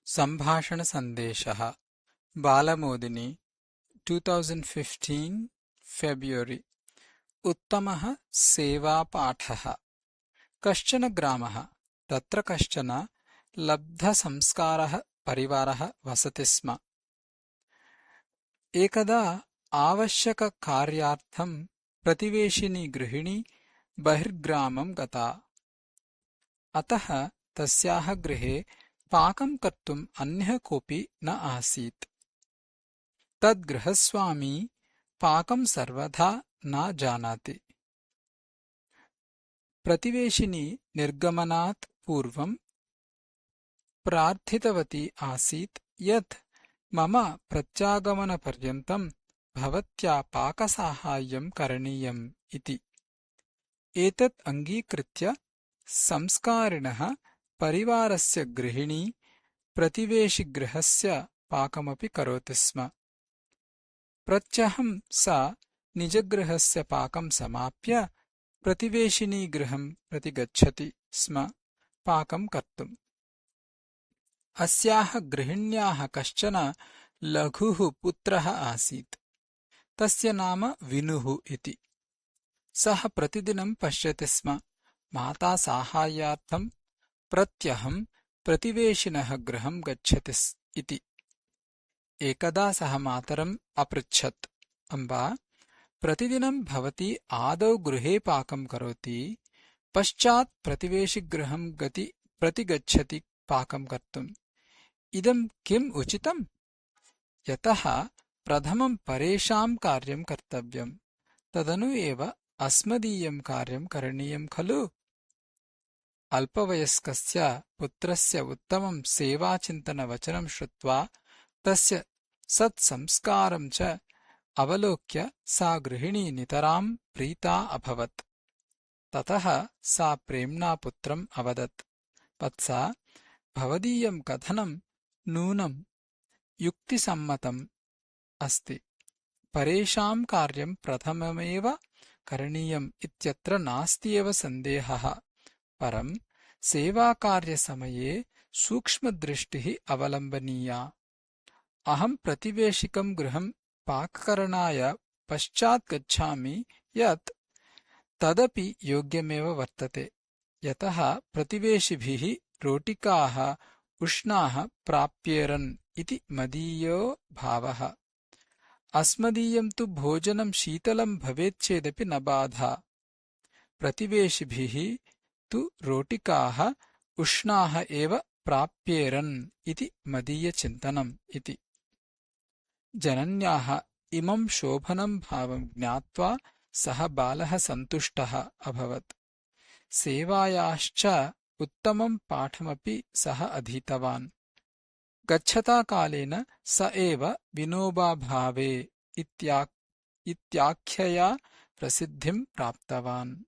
सम्भाषणसन्देशः Balamodini 2015 February उत्तमः सेवापाठः। कश्चन ग्रामः, तत्र कश्चन लब्धसंस्कारः परिवारः वसति स्म। एकदा आवश्यककार्यार्थं प्रतिवेशिनी गृहिणी बहिर्ग्रामं गता। अतः तस्याः गृहे पाकं कर्तुम् अन्यः कोऽपि न आसीत्। तद्गृहस्वामी पाकं सर्वथा न जानाति। प्रतिवेशिनी निर्गमनात् पूर्वं प्रार्थितवती आसीत् यत् मम प्रत्यागमनपर्यन्तं भवत्या पाकसाहाय्यं करणीयम् इति। एतत् अङ्गीकृत्य संस्कारिणः परिवारस्य गृहिणी प्रतिवेशिगृहस्य पाकमपि करोति स्म। प्रत्यहं सा निजगृहस्य पाकं समाप्य प्रतिवेशिनीगृहं प्रति गच्छति स्म पाकं कर्तुम्। अस्याः गृहिण्याः कश्चन लघुः पुत्रः आसीत्। तस्य नाम विनुः इति। सः प्रतिदिनं पश्यति स्म माता साहाय्यार्थं प्रत्यहं प्रतिवेशिनः गृहं गच्छति इति। एकदा सः मातरम् अपृच्छत्, अम्बा, प्रतिदिनं भवती आदौ गृहे पाकं करोति, पश्चात् प्रतिवेशिगृहं प्रति गच्छति पाकं कर्तुम्। इदं किम् उचितम्? यतः प्रथमं परेषां कार्यं कर्तव्यं, तदनु एव अस्मदीयं कार्यं करणीयं खलु? अल्पवयस्कस्य पुत्रस्य उत्तमं सेवाचिन्तनवचनं श्रुत्वा तस्य सत्संस्कारं च अवलोक्य सा गृहिणी नितरां प्रीता अभवत्। ततः सा प्रेम्णा पुत्रम् अवदत्, वत्स, भवदीयं कथनं नूनं युक्तिसम्मतम् अस्ति। परेषां कार्यं प्रथममेव करणीयम् इत्यत्र नास्त्येव सन्देहः। परं सेवाकार्यसमये सूक्ष्मदृष्टिः अवलम्बनीया। अहं प्रतिवेशिकं गृहं पाककरणाय पश्चात् गच्छामि यत् तदपि योग्यमेव वर्तते, यतः प्रतिवेशिभिः रोटिकाः उष्णाः प्राप्येरन् इति मदीयो भावः। अस्मदीयं तु भोजनं शीतलं भवेच्चेदपि न बाधा। प्रतिवेशिभिः तु रोटिकाः उष्णाः एव प्राप्येरन् इति मदीयचिन्तनम् इति। जनन्याः इमं शोभनं भावं ज्ञात्वा सः बालः सन्तुष्टः अभवत्। सेवायाश्च उत्तमं पाठमपि सः अधीतवान्। गच्छता कालेन स एव विनोबा भावे इत्याख्यया प्रसिद्धिं प्राप्तवान्।